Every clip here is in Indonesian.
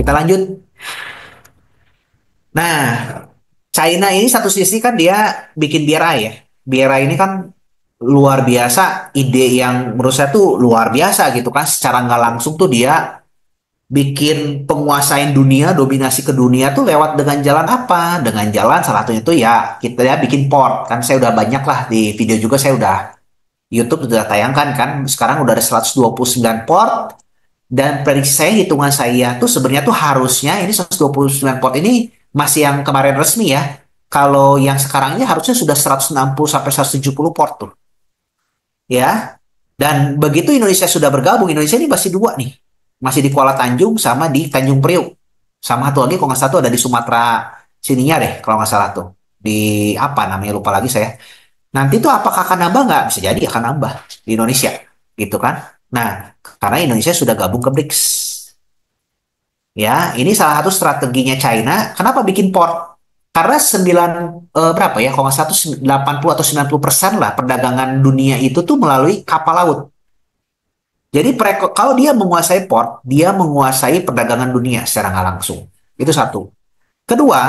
Kita lanjut. Nah, China ini satu sisi kan dia bikin BRI ya. BRI ini kan luar biasa, ide yang menurut saya tuh luar biasa gitu kan. Secara nggak langsung tuh dia bikin penguasain dunia, dominasi ke dunia tuh lewat dengan jalan apa? Dengan jalan salah satunya tuh ya kita ya bikin port. Kan saya udah banyak lah di video juga saya udah YouTube udah tayangkan kan. Sekarang udah ada 129 port dan prediksi saya, hitungan saya tuh sebenarnya tuh harusnya ini 129 port ini masih yang kemarin resmi ya. Kalau yang sekarang ini harusnya sudah 160 sampai 170 port tuh. Ya. Dan begitu Indonesia sudah bergabung, Indonesia ini masih dua nih. Masih di Kuala Tanjung sama di Tanjung Priuk. Sama satu lagi kalau nggak salah tuh ada di Sumatera sininya deh kalau nggak salah tuh. Di apa namanya lupa lagi saya. Nanti tuh apakah akan nambah nggak? Bisa jadi akan nambah di Indonesia. Gitu kan. Nah, karena Indonesia sudah gabung ke BRICS. Ya, ini salah satu strateginya China. Kenapa bikin port? Karena berapa ya? Kalau nggak salah tuh 80 atau 90% lah perdagangan dunia itu tuh melalui kapal laut. Jadi kalau dia menguasai port, dia menguasai perdagangan dunia secara nggak langsung. Itu satu. Kedua,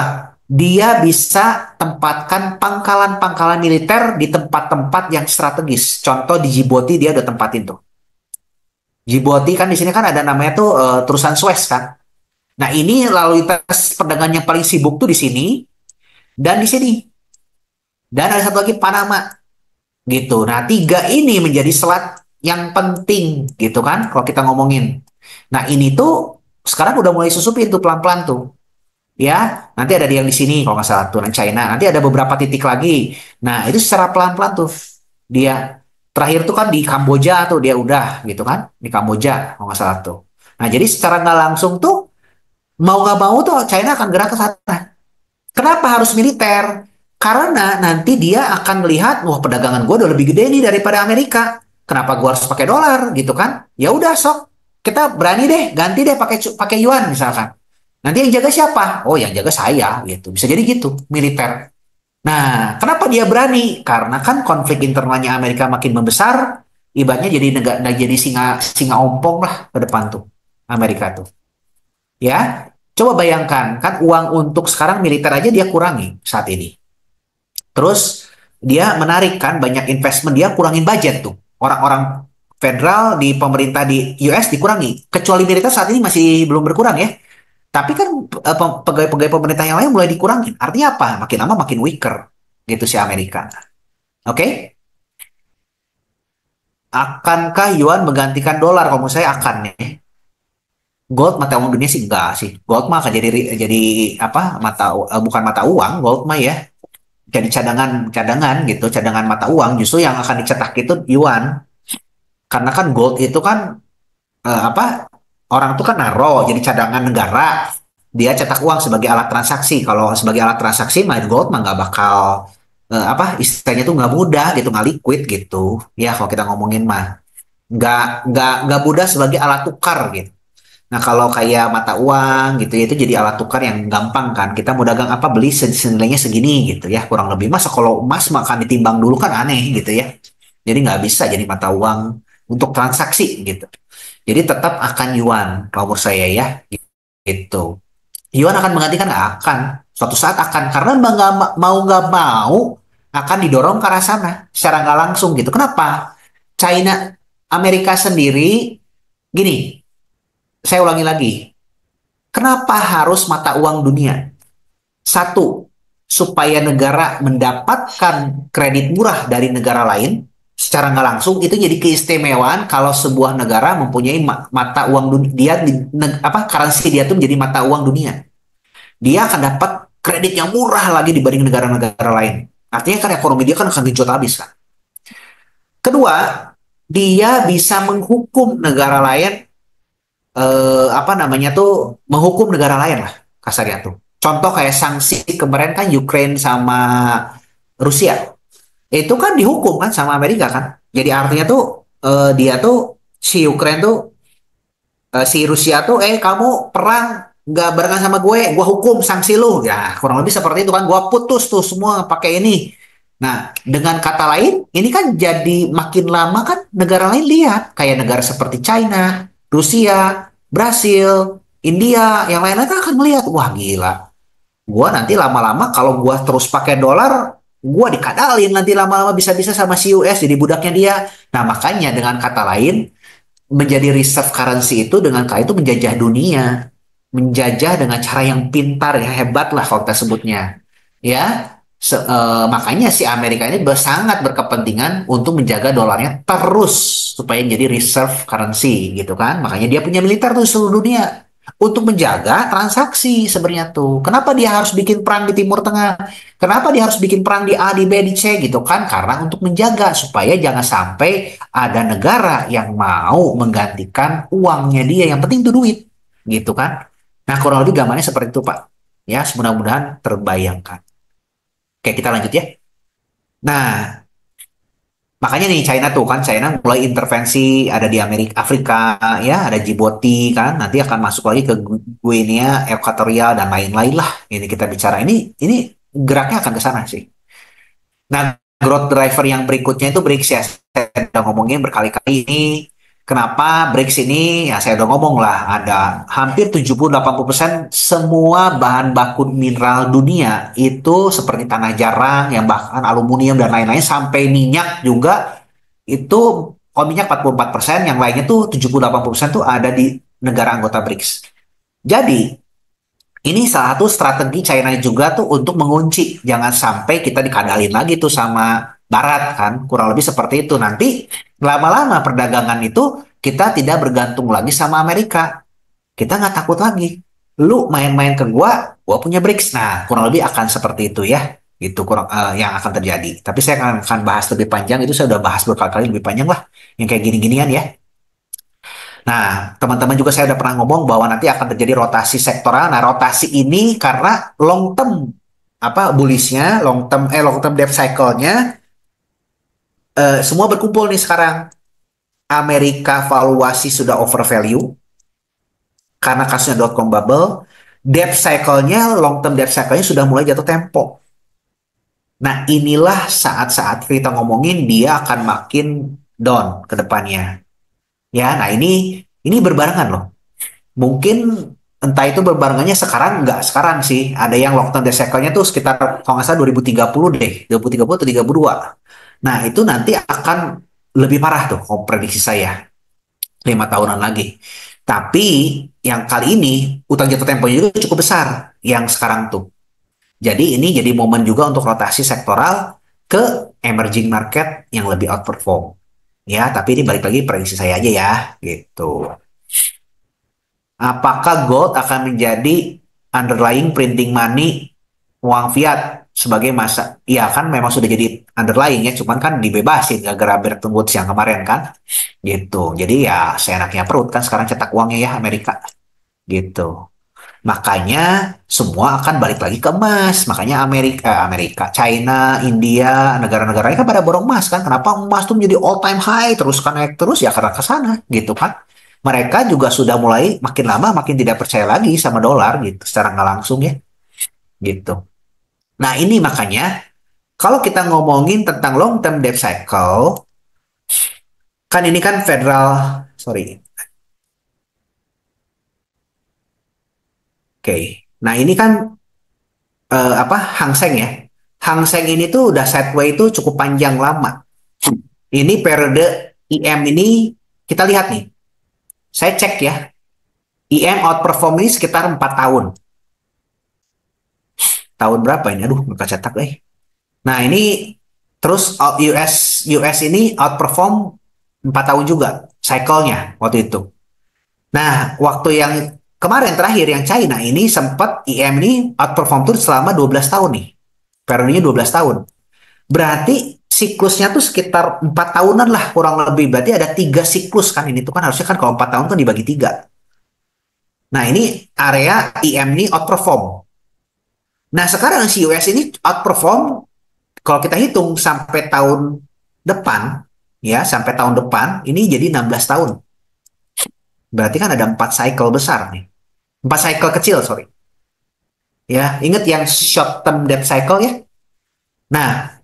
dia bisa tempatkan pangkalan-pangkalan militer di tempat-tempat yang strategis. Contoh di Djibouti dia udah tempatin tuh. Djibouti kan di sini kan ada namanya tuh terusan Suez kan. Nah, ini lalu lintas perdagangan yang paling sibuk tuh di sini dan di sini. Dan ada satu lagi Panama gitu. Nah, tiga ini menjadi selat yang penting gitu kan kalau kita ngomongin. Nah, ini tuh sekarang udah mulai susupin tuh pelan-pelan tuh. Ya, nanti ada yang di sini kalau nggak salah tuh, China. Nanti ada beberapa titik lagi. Nah, itu secara pelan-pelan tuh. Dia terakhir tuh kan di Kamboja tuh dia udah gitu kan. Di Kamboja kalau nggak salah tuh. Nah, jadi secara nggak langsung tuh mau nggak mau tuh China akan gerak ke sana. Kenapa harus militer? Karena nanti dia akan melihat, wah perdagangan gue udah lebih gede nih daripada Amerika. Kenapa gue harus pakai dolar gitu kan? Ya udah sok, kita berani deh ganti deh pakai pakai yuan misalkan. Nanti yang jaga siapa? Oh yang jaga saya gitu. Bisa jadi gitu, militer. Nah, kenapa dia berani? Karena kan konflik internalnya Amerika makin membesar, ibaratnya jadi negara jadi singa singa ompong lah ke depan tuh Amerika tuh. Ya, coba bayangkan kan uang untuk sekarang militer aja dia kurangi saat ini. Terus dia menarik kan banyak investment dia kurangin budget tuh. Orang-orang federal di pemerintah di US dikurangi. Kecuali militer saat ini masih belum berkurang ya. Tapi kan pegawai-pegawai pemerintah yang lain mulai dikurangin. Artinya apa? Makin lama makin weaker gitu si Amerika. Oke? Akankah yuan menggantikan dolar? Kalau menurut saya akan ya. Gold mata uang dunia sih enggak sih. Gold mah akan jadi apa? Bukan mata uang, gold mah ya. Jadi cadangan gitu, cadangan mata uang. Justru yang akan dicetak itu yuan. Karena kan gold itu kan apa? Orang tuh kan naro jadi cadangan negara. Dia cetak uang sebagai alat transaksi. Kalau sebagai alat transaksi, main gold mah nggak bakal apa? Istilahnya tuh nggak mudah gitu, nggak liquid gitu. Ya kalau kita ngomongin mah nggak mudah sebagai alat tukar gitu. Nah, kalau kayak mata uang gitu ya, itu jadi alat tukar yang gampang kan. Kita mau dagang apa beli senilainya segini gitu ya, kurang lebih. Masa kalau emas makan ditimbang dulu kan aneh gitu ya. Jadi nggak bisa jadi mata uang untuk transaksi gitu. Jadi tetap akan yuan kalau menurut saya ya gitu. Yuan akan menggantikan nggak akan. Suatu saat akan karena mau nggak mau akan didorong ke arah sana secara nggak langsung gitu. Kenapa? China, Amerika sendiri gini. Saya ulangi lagi. Kenapa harus mata uang dunia? Satu, supaya negara mendapatkan kredit murah dari negara lain secara nggak langsung itu jadi keistimewaan kalau sebuah negara mempunyai mata uang dunia dia apa currency dia tuh menjadi mata uang dunia. Dia akan dapat kredit yang murah lagi dibanding negara-negara lain. Artinya kan ekonomi dia kan akan genjot habis kan. Kedua, dia bisa menghukum negara lain apa namanya tuh menghukum negara lain lah kasarnya tuh. Contoh kayak sanksi kemarin kan Ukraine sama Rusia. Itu kan dihukum kan sama Amerika kan. Jadi artinya tuh dia tuh si Ukraine tuh si Rusia tuh kamu perang nggak barengan sama gue hukum sanksi lu. Ya kurang lebih seperti itu kan. Gue putus tuh semua pakai ini. Nah, dengan kata lain, ini kan jadi makin lama kan negara lain lihat kayak negara seperti China, Rusia, Brasil, India, yang lain-lain kan akan melihat, wah gila, gua nanti lama-lama kalau gua terus pakai dolar, gua dikadalin nanti lama-lama bisa-bisa sama si US jadi budaknya dia. Nah, makanya dengan kata lain, menjadi reserve currency itu dengan kata itu menjajah dunia, menjajah dengan cara yang pintar ya, hebat lah kalau kita sebutnya. Ya, makanya si Amerika ini sangat berkepentingan untuk menjaga dolarnya terus supaya jadi reserve currency gitu kan. Makanya dia punya militer tuh di seluruh dunia untuk menjaga transaksi sebenarnya tuh. Kenapa dia harus bikin perang di Timur Tengah? Kenapa dia harus bikin perang di A, di B, di C gitu kan? Karena untuk menjaga supaya jangan sampai ada negara yang mau menggantikan uangnya dia. Yang penting itu duit gitu kan. Nah, kurang lebih gambarnya seperti itu, Pak. Ya, mudah-mudahan terbayangkan. Oke, kita lanjut ya. Nah, makanya nih China tuh kan, China mulai intervensi ada di Amerika, Afrika ya, ada Djibouti kan, nanti akan masuk lagi ke Guinea Ekuatorial dan lain-lain lah. Ini kita bicara ini geraknya akan ke sana sih. Nah, growth driver yang berikutnya itu BRICS ya. Saya udah ngomongin berkali-kali ini. Kenapa BRICS ini? Ya saya udah ngomong lah, ada hampir 70-80% semua bahan baku mineral dunia itu seperti tanah jarang, yang bahkan aluminium dan lain-lain sampai minyak juga itu, kalau minyak 44%, yang lainnya tuh 70-80% tuh ada di negara anggota BRICS. Jadi, ini salah satu strategi China juga tuh untuk mengunci, jangan sampai kita dikadalin lagi tuh sama Barat kan, kurang lebih seperti itu. Nanti lama-lama perdagangan itu kita tidak bergantung lagi sama Amerika. Kita nggak takut lagi. Lu main-main ke gua punya BRICS. Nah, kurang lebih akan seperti itu ya. Itu kurang yang akan terjadi. Tapi saya akan bahas lebih panjang. Itu saya udah bahas berkali-kali lebih panjang lah. Yang kayak gini-ginian ya. Nah, teman-teman juga saya udah pernah ngomong bahwa nanti akan terjadi rotasi sektoral. Nah, rotasi ini karena long term apa bullishnya, long term debt cycle-nya semua berkumpul nih sekarang. Amerika valuasi sudah overvalue karena kasusnya dot com bubble. Debt cycle-nya, long term debt cycle-nya sudah mulai jatuh tempo. Nah, inilah saat-saat kita ngomongin dia akan makin down ke depannya. Ya, nah ini berbarengan loh. Mungkin entah itu berbarengannya sekarang, nggak sekarang sih. Ada yang lockdown debt cycle-nya tuh sekitar kalau nggak salah 2030 deh, 2030 atau 32. Nah, itu nanti akan lebih parah tuh kalau prediksi saya, 5 tahunan lagi. Tapi yang kali ini utang jatuh temponya juga cukup besar yang sekarang tuh. Jadi ini jadi momen juga untuk rotasi sektoral ke emerging market yang lebih outperform. Ya, tapi ini balik lagi prediksi saya aja ya, gitu. Apakah gold akan menjadi underlying printing money, uang fiat sebagai masa? Iya kan memang sudah jadi underlying ya, cuman kan dibebasin gara-gara Bretton Woods yang kemarin kan, gitu. Jadi ya seenaknya perut kan sekarang cetak uangnya ya Amerika, gitu. Makanya semua akan balik lagi ke emas. Makanya Amerika, China, India, negara-negara ini kan pada borong emas kan. Kenapa emas tuh menjadi all time high terus kan naik terus ya karena ke sana gitu kan. Mereka juga sudah mulai makin lama makin tidak percaya lagi sama dolar gitu secara nggak langsung ya gitu. Nah ini makanya kalau kita ngomongin tentang long term debt cycle, kan ini kan federal, sorry, oke. Nah ini kan apa Hang Seng ya. Hang Seng ini tuh udah sideway itu cukup panjang lama. Ini periode IM ini kita lihat nih. Saya cek ya. IM outperform ini sekitar 4 tahun. Tahun berapa ini? Aduh, buka cetak eh. Nah, ini terus US ini outperform 4 tahun juga cycle-nya waktu itu. Nah, waktu yang kemarin terakhir yang China ini sempat IM ini outperform tuh selama 12 tahun nih. Periodenya 12 tahun. Berarti siklusnya tuh sekitar 4 tahunan lah kurang lebih. Berarti ada 3 siklus kan ini tuh kan harusnya kan kalau 4 tahun kan dibagi 3. Nah ini area IM ini outperform. Nah sekarang si US ini outperform kalau kita hitung sampai tahun depan ya sampai tahun depan ini jadi 16 tahun. Berarti kan ada 4 cycle besar nih. 4 cycle kecil sorry. Ya ingat yang short term debt cycle ya. Nah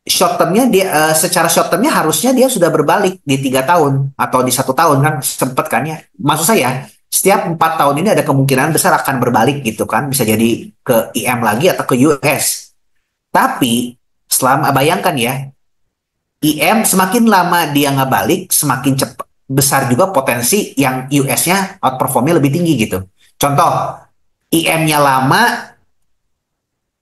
short termnya dia secara short termnya harusnya dia sudah berbalik di 3 tahun atau di 1 tahun kan sempet kan ya maksud saya setiap 4 tahun ini ada kemungkinan besar akan berbalik gitu kan, bisa jadi ke IM lagi atau ke US. Tapi selama bayangkan ya, IM semakin lama dia nggak balik, semakin cepat besar juga potensi yang US-nya outperformnya lebih tinggi gitu. Contoh, IM-nya lama,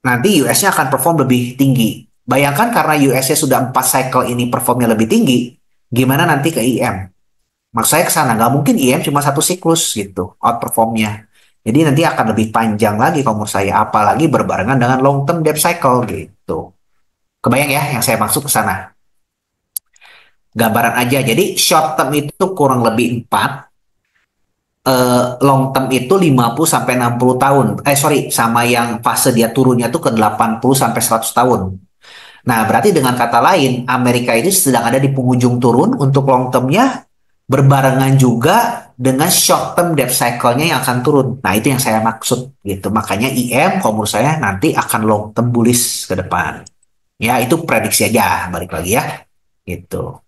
nanti US-nya akan perform lebih tinggi. Bayangkan karena US-nya sudah 4 cycle ini performnya lebih tinggi, gimana nanti ke IM? Maksud saya ke sana, nggak mungkin IM cuma satu siklus gitu, outperformnya. Jadi nanti akan lebih panjang lagi kalau menurut saya, apalagi berbarengan dengan long term debt cycle gitu. Kebayang ya yang saya maksud ke sana? Gambaran aja, jadi short term itu kurang lebih 4, long term itu 50 sampai 60 tahun. Sorry, sama yang fase dia turunnya tuh ke 80 sampai 100 tahun. Nah, berarti dengan kata lain, Amerika ini sedang ada di penghujung turun untuk long termnya, berbarengan juga dengan short term debt cycle-nya yang akan turun. Nah, itu yang saya maksud gitu. Makanya IM kalau menurut saya nanti akan long term bullish ke depan. Ya, itu prediksi aja, balik lagi ya. Gitu.